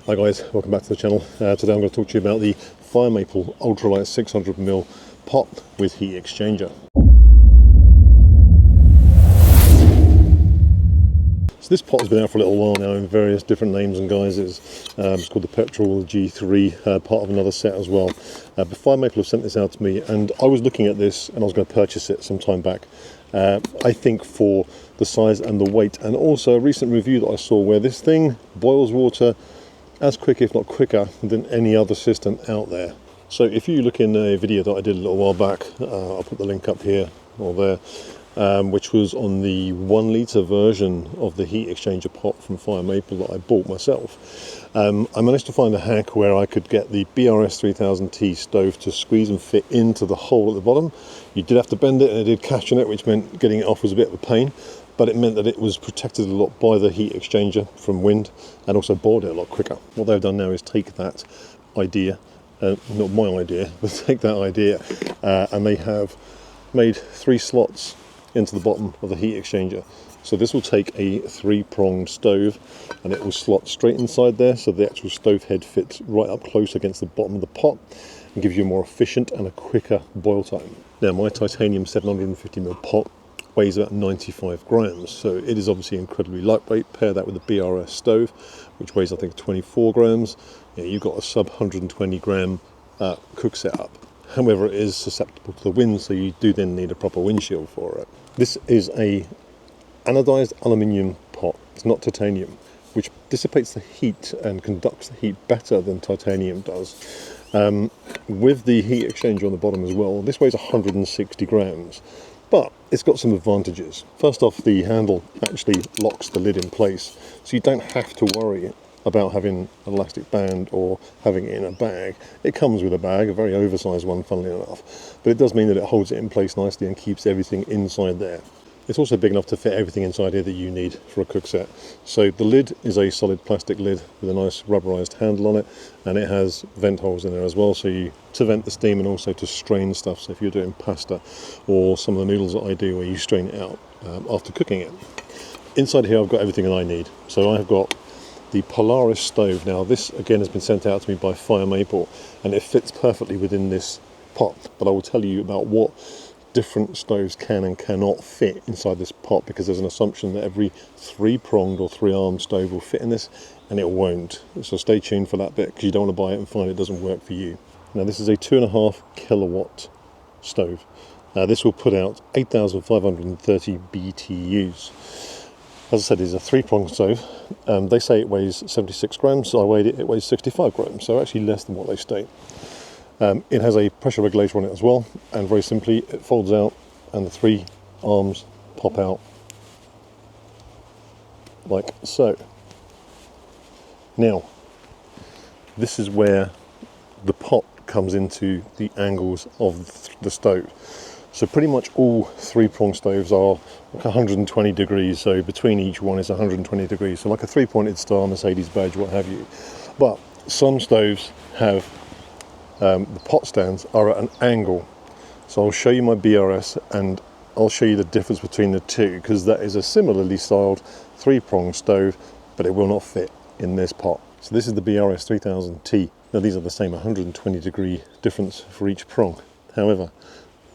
Hi guys, welcome back to the channel. Today I'm going to talk to you about the Fire Maple Ultralight 600ml pot with heat exchanger. So this pot has been out for a little while now in various different names and guises. It's called the Petrel, the G3, part of another set as well. But Fire Maple have sent this out to me, and I was looking at this and I was going to purchase it some time back. I think for the size and the weight, and also a recent review that I saw where this thing boils water as quick, if not quicker, than any other system out there. So if you look in a video that I did a little while back, I'll put the link up here or there, which was on the 1 litre version of the heat exchanger pot from Fire Maple that I bought myself. I managed to find a hack where I could get the BRS 3000T stove to squeeze and fit into the hole at the bottom. You did have to bend it, and it did catch on it, which meant getting it off was a bit of a pain. But it meant that it was protected a lot by the heat exchanger from wind, and also boiled it a lot quicker. What they've done now is take that idea, not my idea, but take that idea, and they have made 3 slots into the bottom of the heat exchanger. So this will take a 3-pronged stove, and it will slot straight inside there, so the actual stove head fits right up close against the bottom of the pot, and gives you a more efficient and a quicker boil time. Now my titanium 750ml pot weighs about 95 grams, so it is obviously incredibly lightweight. Pair that with the BRS stove, which weighs I think 24 grams. You've got a sub 120 gram cook setup. However, it is susceptible to the wind, so you do then need a proper windshield for it. This is a anodized aluminium pot. It's not titanium, which dissipates the heat and conducts the heat better than titanium does. With the heat exchanger on the bottom as well, this weighs 160 grams. But it's got some advantages. First off, the handle actually locks the lid in place, so you don't have to worry about having an elastic band or having it in a bag. It comes with a bag, a very oversized one, funnily enough, but it does mean that it holds it in place nicely and keeps everything inside there. It's also big enough to fit everything inside here that you need for a cook set. So the lid is a solid plastic lid with a nice rubberized handle on it, and it has vent holes in there as well, so to vent the steam and also to strain stuff. So if you're doing pasta or some of the noodles that I do where you strain it out after cooking it. Inside here I've got everything that I need. So I've got the Polaris stove. Now this again has been sent out to me by Fire Maple, and it fits perfectly within this pot, but I will tell you about what different stoves can and cannot fit inside this pot, because there's an assumption that every 3-pronged or 3-armed stove will fit in this, and it won't. So stay tuned for that bit, because you don't want to buy it and find it doesn't work for you. Now this is a 2.5 kilowatt stove. This will put out 8,530 BTUs. As I said, it's a 3-pronged stove. They say it weighs 76 grams, so I weighed it, it weighs 65 grams, so actually less than what they state. It has a pressure regulator on it as well, and very simply it folds out and the 3 arms pop out like so. Now this is where the pot comes into the angles of the stove. So pretty much all 3-prong stoves are like 120 degrees, so between each one is 120 degrees, so like a 3-pointed star, Mercedes badge, what have you. But some stoves have the pot stands are at an angle, so I'll show you my BRS and I'll show you the difference between the two, because that is a similarly styled 3-prong stove, but it will not fit in this pot. So this is the BRS 3000T. Now these are the same 120 degree difference for each prong. However,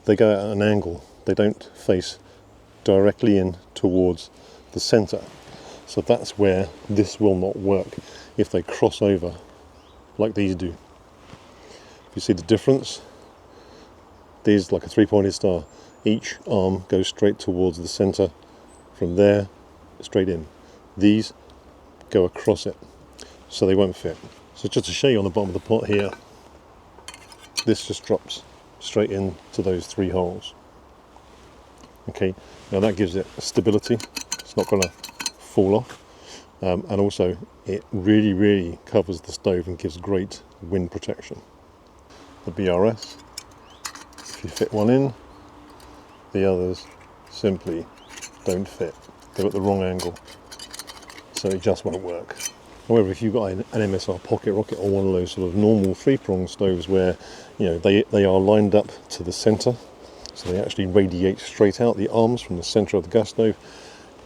they go at an angle. They don't face directly in towards the center. So that's where this will not work if they cross over like these do. You see the difference? These like a 3-pointed star. Each arm goes straight towards the center. From there, straight in. These go across it, so they won't fit. So just to show you on the bottom of the pot here, this just drops straight into those 3 holes. Okay, now that gives it stability. It's not going to fall off, and also it really covers the stove and gives great wind protection. The BRS, if you fit one in, the others simply don't fit. They're at the wrong angle, so it just won't work. However, if you've got an MSR Pocket Rocket or one of those sort of normal 3-prong stoves where they are lined up to the center, so they actually radiate straight out the arms from the center of the gas stove,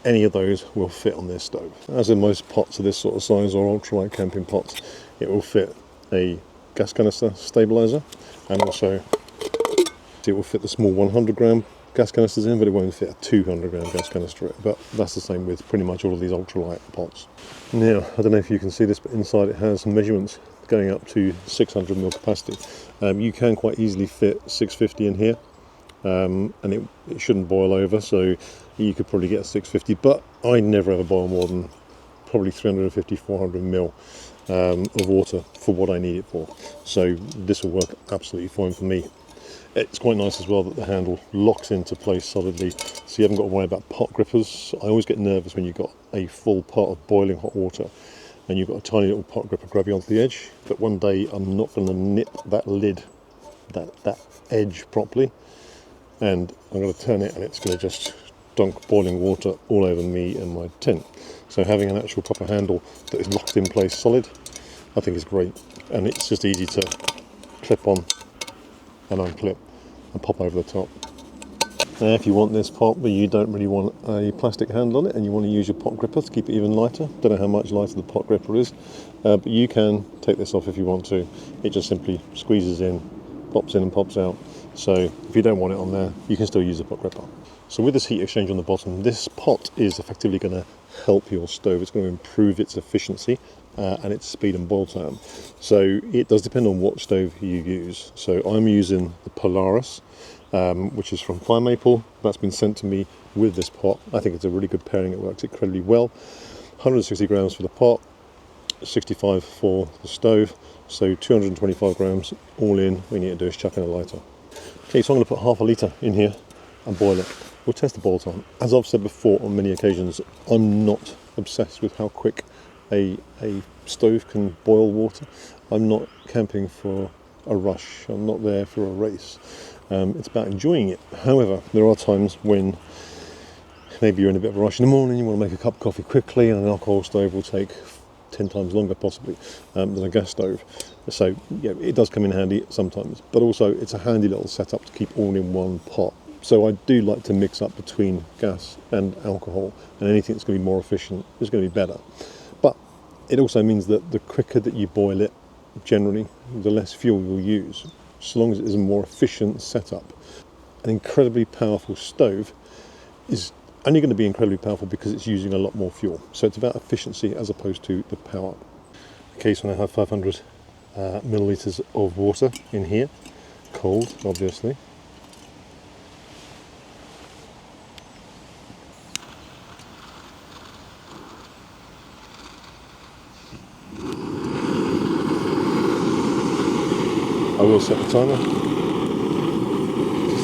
any of those will fit on this stove. As in most pots of this sort of size or ultralight camping pots, it will fit a gas canister stabilizer, and also it will fit the small 100 gram gas canisters in, but it won't fit a 200 gram gas canister. But that's the same with pretty much all of these ultralight pots. Now, I don't know if you can see this, but inside it has measurements going up to 600 ml capacity. You can quite easily fit 650 in here, and it shouldn't boil over, so you could probably get a 650, but I never ever boil more than probably 350, 400 ml of water for what I need it for. So this will work absolutely fine for me. It's quite nice as well that the handle locks into place solidly, so you haven't got to worry about pot grippers. I always get nervous when you've got a full pot of boiling hot water and you've got a tiny little pot gripper grabbing onto the edge, but one day I'm not going to nip that lid, that edge properly, and I'm going to turn it and it's going to just dunk boiling water all over me and my tent. So having an actual proper handle that is locked in place solid, I think is great, and it's just easy to clip on and unclip and pop over the top. Now, if you want this pot but you don't really want a plastic handle on it and you want to use your pot gripper to keep it even lighter, don't know how much lighter the pot gripper is, but you can take this off if you want to. It just simply squeezes in, pops in and pops out. So if you don't want it on there, you can still use a pot gripper. So with this heat exchange on the bottom, this pot is effectively going to help your stove. It's going to improve its efficiency and its speed and boil time. So it does depend on what stove you use. So I'm using the Polaris, which is from Fire Maple. That's been sent to me with this pot. I think it's a really good pairing. It works incredibly well. 160 grams for the pot, 65 for the stove, so 225 grams all in. What you need to do is chuck in a lighter. Okay, so I'm going to put half a litre in here and boil it. We'll test the boil time. As I've said before on many occasions, I'm not obsessed with how quick a stove can boil water. I'm not camping for a rush. I'm not there for a race. It's about enjoying it. However, there are times when maybe you're in a bit of a rush in the morning, you want to make a cup of coffee quickly, and an alcohol stove will take 10 times longer possibly than a gas stove. So yeah, it does come in handy sometimes, but also it's a handy little setup to keep all in one pot. So I do like to mix up between gas and alcohol, and anything that's going to be more efficient is going to be better. But it also means that the quicker that you boil it, generally, the less fuel you'll use, so long as it is a more efficient setup. An incredibly powerful stove is only going to be incredibly powerful because it's using a lot more fuel. So it's about efficiency as opposed to the power. Okay, so I have 500 millilitres of water in here, cold obviously. I will set the timer to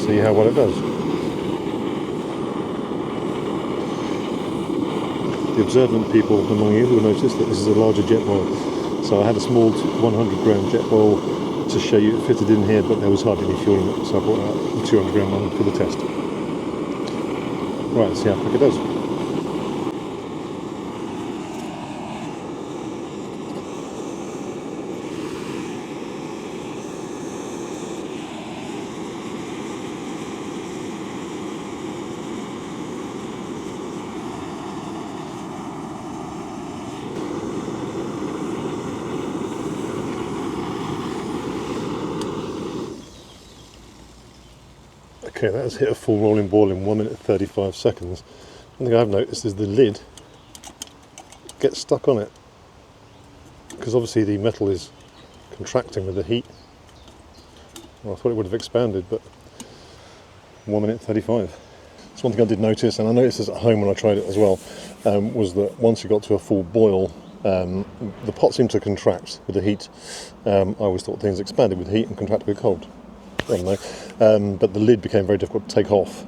see how well it does. The observant people among you will notice that this is a larger jet boil. So I had a small 100 gram jet boil to show you it fitted in here, but there was hardly any fuel in it, so I brought out the 200 gram one for the test. Right, let's see how quick it does. Okay, that has hit a full rolling boil in 1 minute 35 seconds. One thing I've noticed is the lid gets stuck on it, because obviously the metal is contracting with the heat. Well, I thought it would have expanded, but 1 minute 35. So one thing I did notice, and I noticed this at home when I tried it as well, was that once you got to a full boil, the pot seemed to contract with the heat. I always thought things expanded with heat and contracted with cold. I don't know. But the lid became very difficult to take off.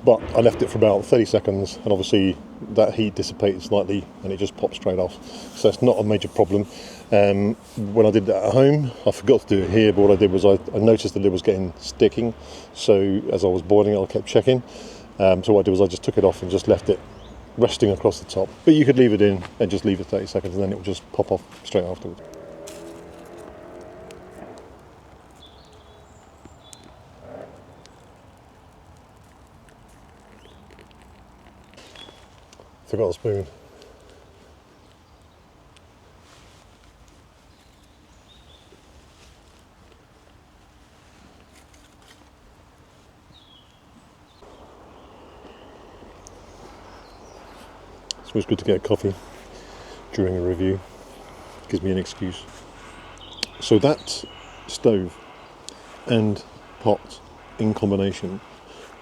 But I left it for about 30 seconds, and obviously that heat dissipated slightly and it just popped straight off. So it's not a major problem. When I did that at home, I forgot to do it here, but what I did was I noticed the lid was getting sticking. So as I was boiling it, I kept checking. So what I did was I just took it off and just left it resting across the top. But you could leave it in and just leave it 30 seconds, and then it will just pop off straight afterwards. Forgot a spoon. It's always good to get a coffee during a review. Gives me an excuse. So that stove and pot in combination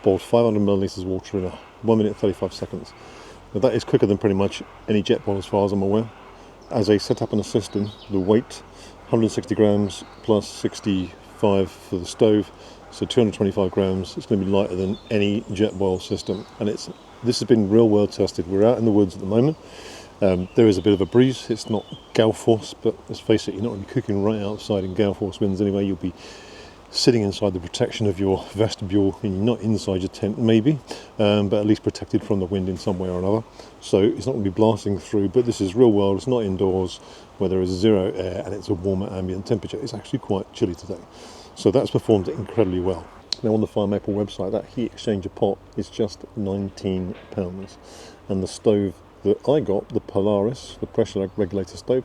boiled 500 millilitres of water in 1 minute 35 seconds. Now that is quicker than pretty much any jet boil as far as I'm aware. As a setup in a system, the weight 160 grams plus 65 for the stove, so 225 grams. It's going to be lighter than any jet boil system, and this has been real world tested. We're out in the woods at the moment. There is a bit of a breeze. It's not gale force, but let's face it, you're not going to be cooking right outside in gale force winds anyway. You'll be sitting inside the protection of your vestibule, and you're not inside your tent maybe, but at least protected from the wind in some way or another. So it's not going to be blasting through, but this is real world. It's not indoors where there is zero air and it's a warmer ambient temperature. It's actually quite chilly today. So that's performed incredibly well. Now on the Fire Maple website, that heat exchanger pot is just £19, and the stove that I got, the Polaris, the pressure regulator stove,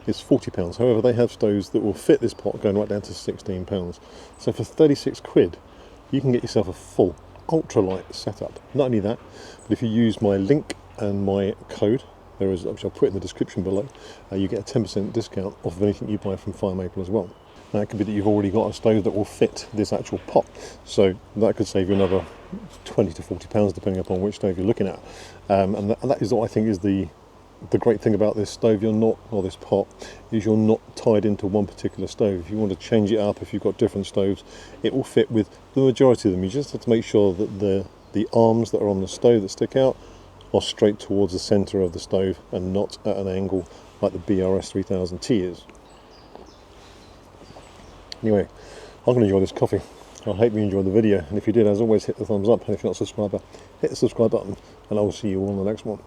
is £40. However, they have stoves that will fit this pot going right down to £16. So for 36 quid, you can get yourself a full ultralight setup. Not only that, but if you use my link and my code, which I'll put in the description below, you get a 10% discount off of anything you buy from Fire Maple as well. Now it could be that you've already got a stove that will fit this actual pot, so that could save you another 20 to 40 pounds depending upon which stove you're looking at. And that is what I think is the great thing about this stove. This pot, is you're not tied into one particular stove. If you want to change it up, if you've got different stoves, it will fit with the majority of them. You just have to make sure that the arms that are on the stove that stick out are straight towards the centre of the stove and not at an angle like the BRS 3000T is. Anyway, I'm going to enjoy this coffee. I hope you enjoyed the video, and if you did, as always, hit the thumbs up, and if you're not a subscriber, hit the subscribe button, and I will see you all on the next one.